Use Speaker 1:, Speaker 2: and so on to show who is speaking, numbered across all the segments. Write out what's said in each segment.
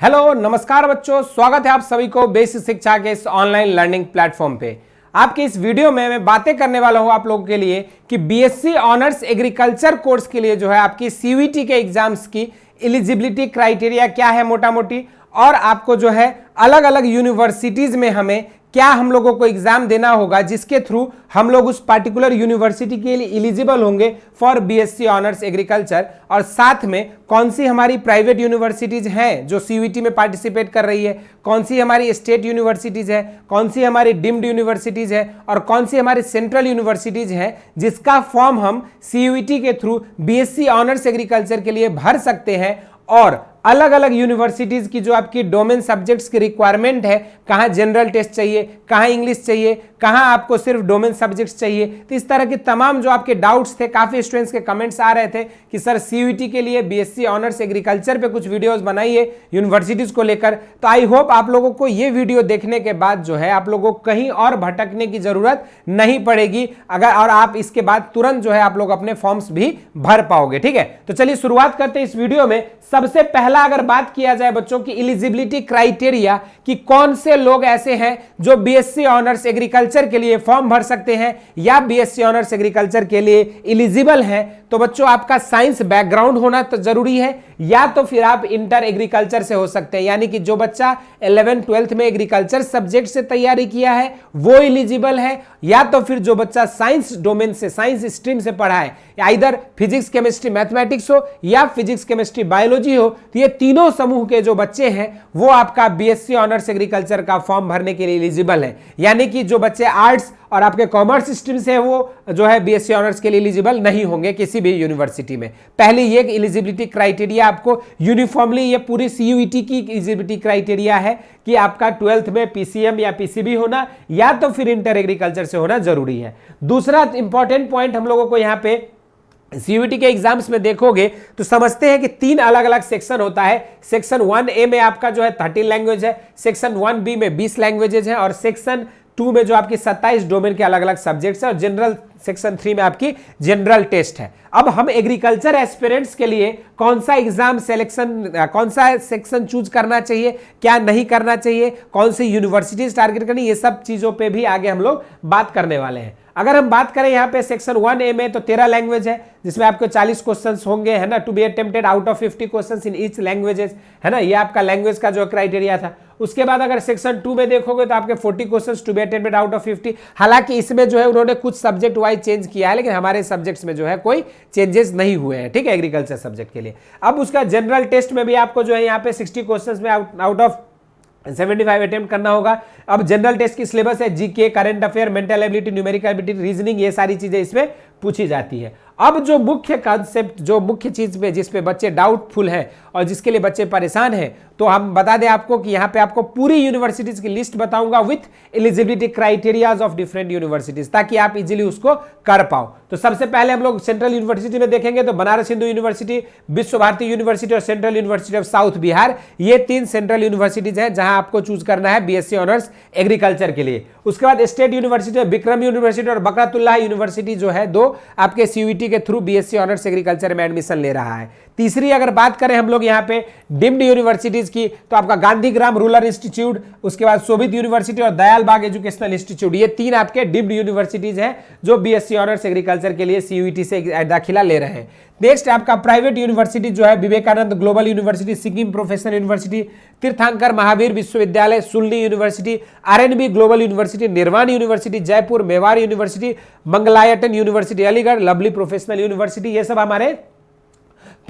Speaker 1: Hello नमस्कार बच्चों, स्वागत है आप सभी को बेसिक शिक्षा के इस ऑनलाइन लर्निंग प्लेटफॉर्म पे। आपके इस वीडियो में मैं बातें करने वाला हूं आप लोगों के लिए कि बीएससी ऑनर्स एग्रीकल्चर कोर्स के लिए जो है आपकी सीयूईटी के एग्जाम्स की एलिजिबिलिटी क्राइटेरिया क्या है मोटा मोटी, और आपको जो है अलग अलग यूनिवर्सिटीज में हमें क्या हम लोगों को एग्जाम देना होगा जिसके थ्रू हम लोग उस पार्टिकुलर यूनिवर्सिटी के लिए एलिजिबल होंगे फॉर बीएससी ऑनर्स एग्रीकल्चर, और साथ में कौन सी हमारी प्राइवेट यूनिवर्सिटीज हैं जो सीयूईटी में पार्टिसिपेट कर रही है, कौन सी हमारी स्टेट यूनिवर्सिटीज है, कौन सी हमारी डीम्ड यूनिवर्सिटीज है और कौन सी हमारी सेंट्रल यूनिवर्सिटीज है जिसका फॉर्म हम सीयूईटी के थ्रू बीएससी ऑनर्स एग्रीकल्चर के लिए भर सकते हैं। और अलग अलग यूनिवर्सिटीज की जो आपकी डोमेन सब्जेक्ट्स की रिक्वायरमेंट है, कहाँ जनरल टेस्ट चाहिए, कहाँ इंग्लिश चाहिए, कहाँ आपको सिर्फ डोमेन सब्जेक्ट्स चाहिए, तो इस तरह के तमाम जो आपके डाउट्स थे, काफी स्टूडेंट्स के कमेंट्स आ रहे थे कि सर सीयूईटी के लिए बीएससी ऑनर्स एग्रीकल्चर पे कुछ वीडियोस बनाइए यूनिवर्सिटीज को लेकर। तो आई होप आप लोगों को ये वीडियो देखने के बाद जो है आप लोगों को कहीं और भटकने की जरूरत नहीं पड़ेगी अगर, और आप इसके बाद तुरंत जो है आप लोग अपने फॉर्म्स भी भर पाओगे। ठीक है, तो चलिए शुरुआत करते हैं इस वीडियो में। सबसे पहला अगर बात किया जाए बच्चों की एलिजिबिलिटी क्राइटेरिया कि कौन से लोग ऐसे हैं जो बीएससी ऑनर्स एग्रीकल्चर के लिए फॉर्म भर सकते हैं या बीएससी ऑनर्स एग्रीकल्चर के लिए एलिजिबल हैं, तो बच्चों आपका साइंस बैकग्राउंड होना तो जरूरी है, या तो फिर आप इंटर एग्रीकल्चर से हो सकते हैं, यानी कि जो बच्चा 11th-12th में एग्रीकल्चर सब्जेक्ट से तैयारी किया है वो एलिजिबल है, या तो फिर जो बच्चा साइंस डोमेन से, साइंस स्ट्रीम से पढ़ा है, आइदर फिजिक्स केमिस्ट्री मैथमेटिक्स हो या फिजिक्स केमिस्ट्री बायोलॉजी हो, तो ये तीनों समूह के जो बच्चे हैं वो आपका बीएससी ऑनर्स एग्रीकल्चर का फॉर्म भरने के लिए एलिजिबल है। यानी कि जो बच्चे आर्ट्स और आपके कॉमर्स स्ट्रीम से वो जो है बीएससी ऑनर्स के लिए एलिजिबल नहीं होंगे किसी भी यूनिवर्सिटी में। पहले ये एलिजिबिलिटी क्राइटेरिया आपको यूनिफॉर्मली, ये पूरी सीयूईटी की एलिजिबिलिटी क्राइटेरिया है कि आपका 12th में पीसीएम या पीसीबी होना या तो फिर इंटर एग्रीकल्चर से होना जरूरी है। दूसरा इंपॉर्टेंट पॉइंट हम लोगों को यहाँ पे सीयूईटी के एग्जाम्स में देखोगे तो समझते हैं कि 3 अलग अलग सेक्शन होता है। सेक्शन 1A में आपका जो है 30 लैंग्वेज है, सेक्शन 1B में 20 लैंग्वेजेज हैं, और सेक्शन 2 में जो आपकी 27 डोमेन के अलग अलग सब्जेक्ट्स है, और जनरल सेक्शन 3 में आपकी जनरल टेस्ट है। अब हम एग्रीकल्चर एस्पिरेंट्स के लिए कौन सा एग्जाम सिलेक्शन, कौन सा सेक्शन चूज करना चाहिए, क्या नहीं करना चाहिए, कौन सी यूनिवर्सिटीज टारगेट करनी, ये सब चीजों पे भी आगे हम लोग बात करने वाले हैं। अगर हम बात करें यहाँ पे सेक्शन 1A में तो 13 लैंग्वेज है जिसमें आपको 40 क्वेश्चंस होंगे, है ना, to be attempted out of 50 questions in each languages, है ना, ये आपका लैंग्वेज का जो क्राइटेरिया था। उसके बाद अगर सेक्शन 2 में देखोगे तो आपके 40 questions to be attempted out of 50। हालांकि इसमें जो है उन्होंने कुछ सब्जेक्ट वाइज चेंज किया है, लेकिन हमारे सब्जेक्ट्स में जो है कोई चेंजेस नहीं हुए हैं। ठीक है, एग्रीकल्चर सब्जेक्ट के लिए। अब उसका जनरल टेस्ट में भी आपको जो है यहाँ पे 60 क्वेश्चंस में आउट ऑफ 75 अटेम्प्ट करना होगा। अब जनरल टेस्ट की सिलेबस है GK, current affair, mental ability, numerical ability, reasoning, ये सारी चीजें इसमें पूछी जाती है। अब जो मुख्य कॉन्सेप्ट, जो मुख्य चीज पे जिस पे बच्चे डाउटफुल हैं और जिसके लिए बच्चे परेशान हैं, तो हम बता दें आपको कि यहाँ पे आपको पूरी यूनिवर्सिटीज की लिस्ट बताऊंगा with eligibility criterias of different universities, ताकि आप इजीली उसको कर पाओ। तो सबसे पहले हम लोग सेंट्रल यूनिवर्सिटी में देखेंगे तो बनारस हिंदू यूनिवर्सिटी, विश्व भारती यूनिवर्सिटी और central university of south Bihar, ये 3 सेंट्रल यूनिवर्सिटीज हैं जहां आपको चूज करना है बीएससी ऑनर्स एग्रीकल्चर के लिए। उसके बाद स्टेट यूनिवर्सिटी, विक्रम यूनिवर्सिटी और बकरतुल्लाह यूनिवर्सिटी जो है 2 आपके सीयूईटी के थ्रू बीएससी ऑनर्स एग्रीकल्चर में एडमिशन ले रहा है। तीसरी अगर बात करें हम लोग यहाँ पे डीम्ड यूनिवर्सिटीज की, तो आपका गांधीग्राम रूरल इंस्टीट्यूट, उसके बाद शोभित यूनिवर्सिटी और दयाल बाग एजुकेशनल इंस्टीट्यूट, ये 3 आपके डीम्ड यूनिवर्सिटीज हैं जो बीएससी ऑनर्स एग्रीकल्चर के लिए सीयूईटी से दाखिला ले रहे हैं। नेक्स्ट आपका प्राइवेट यूनिवर्सिटी जो है Vivekananda global university, Sikkim professional university, Tirthankar Mahaveer Vishwavidyalaya, सुल्ली university, RNB global university, Nirwan university Jaipur, Mewar university, Mangalayatan university Aligarh, lovely professional university, ये सब हमारे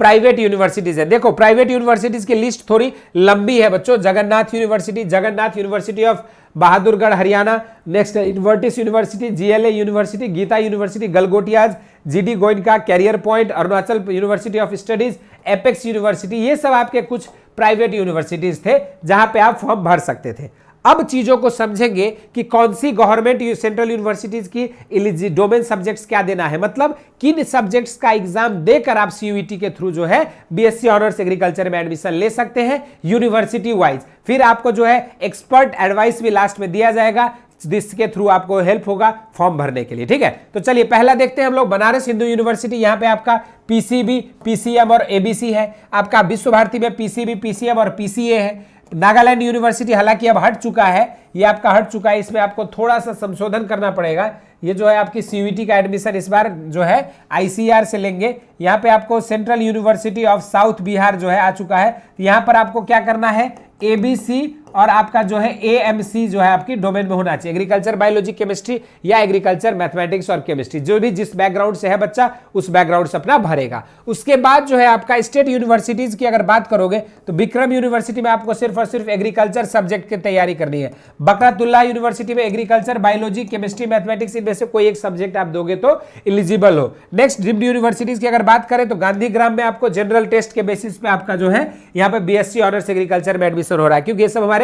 Speaker 1: प्राइवेट यूनिवर्सिटीज है। देखो प्राइवेट यूनिवर्सिटीज की लिस्ट थोड़ी लंबी है बच्चों। Jagannath university of Bahadurgarh Haryana, next Invertis university, GLA university, Geeta university, Galgotias, GD Goenka, career point, Arunachal university of studies, apex university, ये सब आपके कुछ प्राइवेट यूनिवर्सिटीज थे जहां पे आप फॉर्म भर सकते थे। अब चीजों को समझेंगे कि कौन सी गवर्नमेंट सेंट्रल यूनिवर्सिटीज की डोमेन सब्जेक्ट्स क्या देना है, मतलब किन सब्जेक्ट्स का एग्जाम देकर आप सीयूईटी के थ्रू जो है बीएससी ऑनर्स एग्रीकल्चर में एडमिशन ले सकते हैं यूनिवर्सिटी वाइज। फिर आपको जो है एक्सपर्ट एडवाइस भी लास्ट में दिया जाएगा जिसके थ्रू आपको हेल्प होगा फॉर्म भरने के लिए। ठीक है, तो चलिए पहला देखते हैं हम लोग। बनारस हिंदू यूनिवर्सिटी, यहाँ पे आपका पीसीबी, पीसीएम और एबीसी है। आपका विश्व भारती में पीसीबी, पीसीएम और पीसीए है। नागालैंड यूनिवर्सिटी हालांकि अब हट चुका है, ये आपका हट चुका है, इसमें आपको थोड़ा सा संशोधन करना पड़ेगा। ये जो है आपकी सीयूईटी का एडमिशन इस बार जो है आईसीआर से लेंगे। यहाँ पे आपको central university of south Bihar जो है आ चुका है। तो यहाँ पर आपको क्या करना है, एबीसी और आपका जो है एएमसी जो है आपकी डोमेन में होना चाहिए, एग्रीकल्चर बायोलॉजी केमिस्ट्री या एग्रीकल्चर मैथमेटिक्स और केमिस्ट्री। जो भी जिस बैकग्राउंड से है बच्चा उस बैकग्राउंड से अपना भरेगा। उसके बाद जो है आपका स्टेट यूनिवर्सिटीज की अगर बात करोगे तो विक्रम यूनिवर्सिटी में आपको सिर्फ और सिर्फ एग्रीकल्चर सब्जेक्ट की तैयारी करनी है। बकरतुल्लाह यूनिवर्सिटी में एग्रीकल्चर बायोलॉजी केमिस्ट्री मैथमेटिक्स इनमें से कोई एक सब्जेक्ट आप दोगे तो एलिजिबल हो। नेक्स्ट डीम्ड यूनिवर्सिटीज की अगर बात करें तो गांधीग्राम में आपको जनरल टेस्ट के बेसिस पे आपका जो है यहाँ पे बीएससी ऑनर्स एग्रीकल्चर में एडमिशन हो रहा है, क्योंकि ये सब हमारे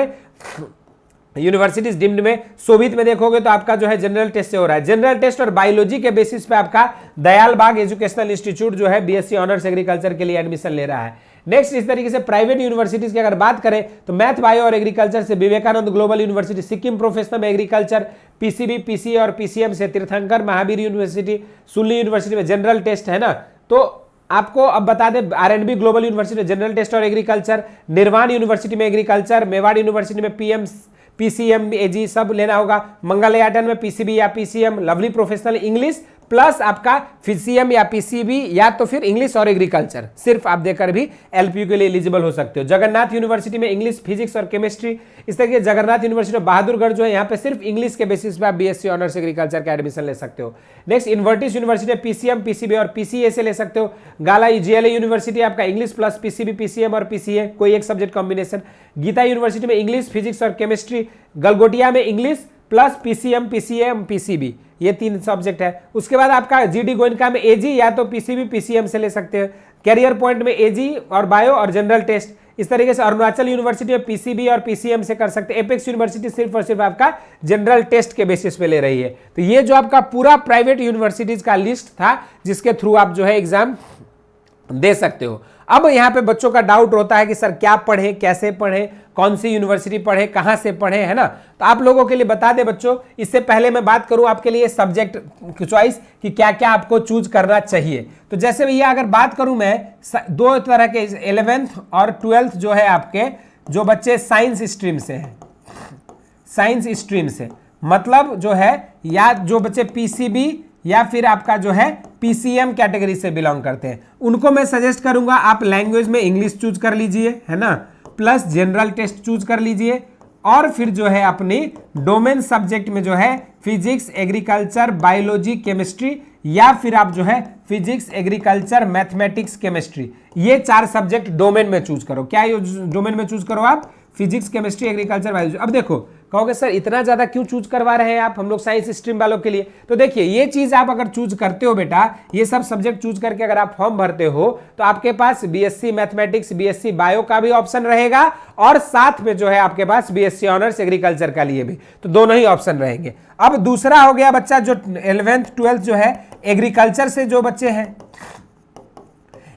Speaker 1: यूनिवर्सिटीज डीम्ड में। शोभित में देखोगे तो आपका जो है जनरल टेस्ट से हो रहा है। जनरल टेस्ट और बायोलॉजी के बेसिस पे आपका दयाल बाग एजुकेशनल इंस्टीट्यूट जो है बीएससी ऑनर्स एग्रीकल्चर के लिए एडमिशन ले रहा है। नेक्स्ट इस तरीके से प्राइवेट यूनिवर्सिटीज की अगर बात करें तो मैथ, बायो और एग्रीकल्चर से Vivekananda global university, Sikkim professional agriculture, PCB, PCA और पीसीएम से तीर्थंकर महावीर यूनिवर्सिटी, सुल्ली यूनिवर्सिटी में जनरल टेस्ट है ना। तो आपको अब बता दें आरएनबी ग्लोबल यूनिवर्सिटी में जनरल टेस्ट और एग्रीकल्चर, निर्वाण यूनिवर्सिटी में एग्रीकल्चर, मेवाड़ यूनिवर्सिटी में पीसीएम एजी सब लेना होगा, मंगलयाटन में पीसीबी या PCM, lovely professional English plus आपका पीसीएम या पीसीबी या तो फिर इंग्लिश और एग्रीकल्चर सिर्फ आप देकर भी एलपीयू के लिए एलिजिबल हो सकते हो। जगन्नाथ यूनिवर्सिटी में इंग्लिश, फिजिक्स और केमिस्ट्री। इस तरीके जगन्नाथ यूनिवर्सिटी बहादुरगढ़ जो है यहाँ पे सिर्फ इंग्लिश के बेसिस पे आप बीएससी ऑनर्स एग्रीकल्चर का एडमिशन ले सकते हो। Next Invertis university PCM, PCB और पीसीए से ले सकते हो। गाला जेएलए यूनिवर्सिटी आपका इंग्लिश प्लस पीसीबी, पीसीएम और पीसीए कोई एक सब्जेक्ट कॉम्बिनेशन। गीता यूनिवर्सिटी में इंग्लिश, फिजिक्स और केमिस्ट्री। गलगोटिया में English plus PCM, PCM, PCB, ये 3 सब्जेक्ट है। उसके बाद आपका जीडी गोयनका में एजी या तो पीसीबी, पीसीएम से ले सकते हैं। कैरियर पॉइंट में एजी और बायो और जनरल टेस्ट। इस तरीके से अरुणाचल यूनिवर्सिटी में पीसीबी और पीसीएम से कर सकते हैं। एपेक्स यूनिवर्सिटी सिर्फ और सिर्फ आपका जनरल टेस्ट के बेसिस पे ले रही है। तो ये जो आपका पूरा प्राइवेट यूनिवर्सिटीज का लिस्ट था जिसके थ्रू आप जो है एग्जाम दे सकते हो। अब यहाँ पे बच्चों का डाउट होता है कि सर क्या पढ़े, कैसे पढ़े, कौन सी यूनिवर्सिटी पढ़े, कहाँ से पढ़े, है ना। तो आप लोगों के लिए बता दें बच्चों, इससे पहले मैं बात करूं आपके लिए सब्जेक्ट चॉइस कि क्या क्या आपको चूज करना चाहिए। तो जैसे भैया अगर बात करूं मैं 2 तरह के 11th और 12th जो है आपके जो बच्चे साइंस स्ट्रीम से हैं, साइंस स्ट्रीम से मतलब जो है या जो बच्चे पीसीबी या फिर आपका जो है पीसीएम कैटेगरी से बिलोंग करते हैं, उनको मैं सजेस्ट करूंगा आप लैंग्वेज में इंग्लिश चूज कर लीजिए, है ना, प्लस जनरल टेस्ट चूज कर लीजिए और फिर जो है अपनी डोमेन सब्जेक्ट में जो है फिजिक्स, एग्रीकल्चर, बायोलॉजी, केमिस्ट्री या फिर आप जो है फिजिक्स, एग्रीकल्चर, मैथमेटिक्स, केमिस्ट्री, ये 4 सब्जेक्ट डोमेन में चूज करो। क्या ये डोमेन में चूज करो आप? Physics, chemistry, agriculture, biology. अब देखो कहोगे सर इतना ज्यादा क्यों चूज करवा रहे हैं आप हम लोग साइंस स्ट्रीम वालों के लिए। तो देखिए ये चीज आप अगर चूज करते हो बेटा, ये सब सब्जेक्ट चूज करके अगर आप फॉर्म भरते हो तो आपके पास बीएससी मैथमेटिक्स, बीएससी बायो का भी ऑप्शन रहेगा और साथ में जो है आपके पास बीएससी ऑनर्स एग्रीकल्चर का लिए भी, तो दोनों ही ऑप्शन रहेंगे। अब दूसरा हो गया बच्चा जो 11th 12th जो है एग्रीकल्चर से जो बच्चे हैं,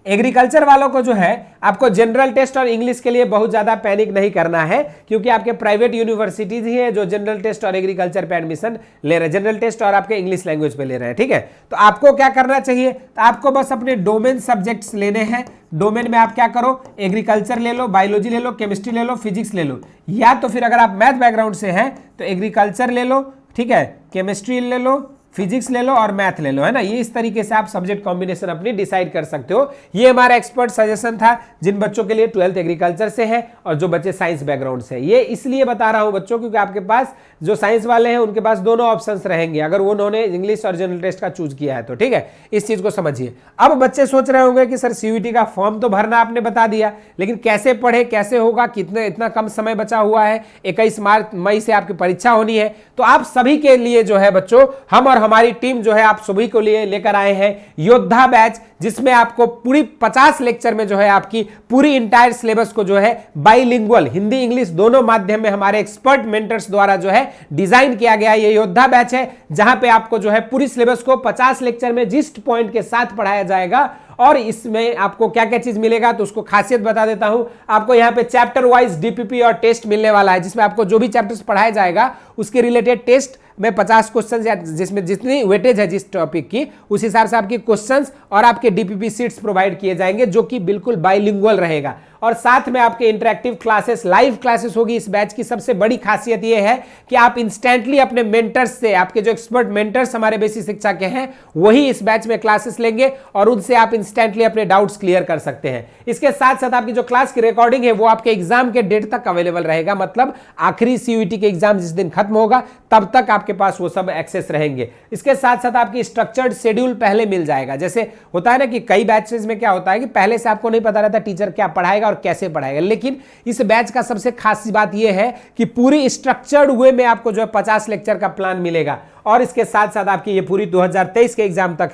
Speaker 1: एग्रीकल्चर वालों को जो है आपको जनरल टेस्ट और इंग्लिश के लिए बहुत ज्यादा पैनिक नहीं करना है, क्योंकि आपके प्राइवेट यूनिवर्सिटीज ही है जो जनरल टेस्ट और एग्रीकल्चर पे एडमिशन ले रहे हैं, जनरल टेस्ट और आपके इंग्लिश लैंग्वेज पे ले रहे हैं। ठीक है, तो आपको क्या करना चाहिए, तो आपको बस अपने डोमेन सब्जेक्ट्स लेने हैं। डोमेन में आप क्या करो, एग्रीकल्चर ले लो, बायोलॉजी ले लो, केमिस्ट्री ले लो, फिजिक्स ले लो, या तो फिर अगर आप मैथ बैकग्राउंड से हैं तो एग्रीकल्चर ले लो, ठीक है, केमिस्ट्री ले लो, फिजिक्स ले लो और मैथ ले लो, है ना। ये इस तरीके से आप सब्जेक्ट कॉम्बिनेशन अपनी डिसाइड कर सकते हो। ये हमारा एक्सपर्ट सजेशन था जिन बच्चों के लिए 12th एग्रीकल्चर से है और जो बच्चे साइंस बैकग्राउंड से। ये इसलिए बता रहा हूं बच्चों क्योंकि आपके पास जो साइंस वाले हैं उनके पास दोनों ऑप्शंस रहेंगे अगर वो उन्होंने इंग्लिश और जनरल टेस्ट का चूज किया है तो। ठीक है, इस चीज को समझिए। अब बच्चे सोच रहे होंगे कि सर सीयूईटी का फॉर्म तो भरना आपने बता दिया, लेकिन कैसे पढ़े, कैसे होगा, कितने इतना कम समय बचा हुआ है, 21 मई से आपकी परीक्षा होनी है। तो आप सभी के लिए जो है बच्चों हम और हमारी टीम जो है आप सभी को लिए लेकर आए हैं योद्धा बैच, जिसमें आपको पूरी 50 लेक्चर में जो है आपकी पूरी इंटायर सिलेबस को जो है बाइलिंगुअल हिंदी इंग्लिश दोनों माध्यम में हमारे एक्सपर्ट मेंटर्स द्वारा जो है डिजाइन किया गया। ये योद्धा बैच है जहां पे आपको जो है पूरी सिलेबस को 50 लेक्चर में जिस्ट पॉइंट के साथ पढ़ाया जाएगा। और इसमें आपको क्या क्या चीज मिलेगा तो उसको खासियत बता देता हूं। आपको यहां पे चैप्टर वाइज डीपीपी और टेस्ट मिलने वाला है, जिसमें आपको जो भी चैप्टर्स पढ़ाया जाएगा उसके रिलेटेड टेस्ट में 50 क्वेश्चंस या जिसमें जितनी वेटेज है जिस टॉपिक की उस हिसाब से आपके क्वेश्चंस और आपके डीपीपी सीट्स प्रोवाइड किए जाएंगे, जो कि बिल्कुल बाइलिंगुअल रहेगा। और साथ में आपके इंटरैक्टिव क्लासेस, लाइव क्लासेस होगी। इस बैच की सबसे बड़ी खासियत यह है कि आप इंस्टेंटली अपने मेंटर्स से, आपके जो एक्सपर्ट मेंटर्स हमारे बेसिक शिक्षा के हैं वही इस बैच में क्लासेस लेंगे और उनसे आप इंस्टेंटली अपने डाउट्स क्लियर कर सकते हैं। इसके साथ साथ आपकी जो क्लास की रिकॉर्डिंग है वो आपके एग्जाम के डेट तक अवेलेबल रहेगा, मतलब आखिरी सीयूईटी के एग्जाम जिस दिन खत्म होगा तब तक आपके पास वो सब एक्सेस रहेंगे। इसके साथ साथ आपकी स्ट्रक्चर्ड शेड्यूल पहले मिल जाएगा। जैसे होता है ना कि कई बैचेस में क्या होता है कि पहले से आपको नहीं पता रहता टीचर क्या पढ़ाएगा और कैसे पढ़ाएगा, लेकिन इस बैच का सबसे खास बात यह है कि पूरी स्ट्रक्चर्ड वे में आपको जो है 50 लेक्चर का प्लान मिलेगा। और इसके साथ साथ आपकी ये पूरी 2023 के एग्जाम तक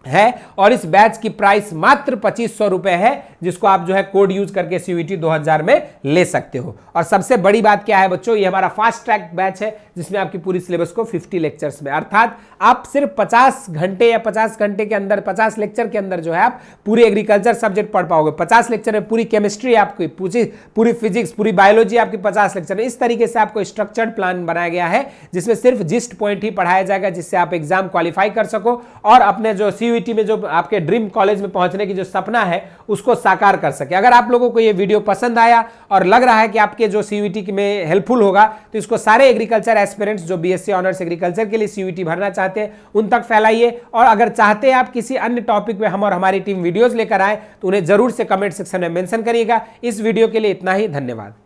Speaker 1: है। और इस बैच की प्राइस मात्र 2500 रुपए है, जिसको आप जो है कोड यूज करके सीयूईटी 2000 में ले सकते हो। और सबसे बड़ी बात क्या है बच्चों, ये हमारा फास्ट ट्रैक बैच है जिसमें आपकी पूरी सिलेबस को 50 लेक्चर्स में, अर्थात आप सिर्फ 50 घंटे या 50 घंटे के अंदर 50 लेक्चर के अंदर जो है आप पूरी एग्रीकल्चर सब्जेक्ट पढ़ पाओगे। 50 लेक्चर में पूरी केमिस्ट्री आपकी, पूरी फिजिक्स, पूरी बायोलॉजी आपकी 50 लेक्चर में। इस तरीके से आपको स्ट्रक्चर्ड प्लान बनाया गया है जिसमें सिर्फ जिस्ट पॉइंट ही पढ़ाया जाएगा, जिससे आप एग्जाम क्वालिफाई कर सको और अपने जो सीयूईटी में जो आपके ड्रीम कॉलेज में पहुंचने की जो सपना है उसको साकार कर सके। अगर आप लोगों को ये वीडियो पसंद आया और लग रहा है कि आपके जो सीयूईटी में हेल्पफुल होगा तो इसको सारे एग्रीकल्चर एस्पिरेंट्स जो बीएससी ऑनर्स एग्रीकल्चर के लिए सीयूईटी भरना चाहते हैं उन तक फैलाइए। और अगर चाहते हैं आप किसी अन्य टॉपिक में हम और हमारी टीम वीडियोस लेकर आए तो उन्हें जरूर से कमेंट सेक्शन में मेंशन करिएगा। इस वीडियो के लिए इतना ही, धन्यवाद।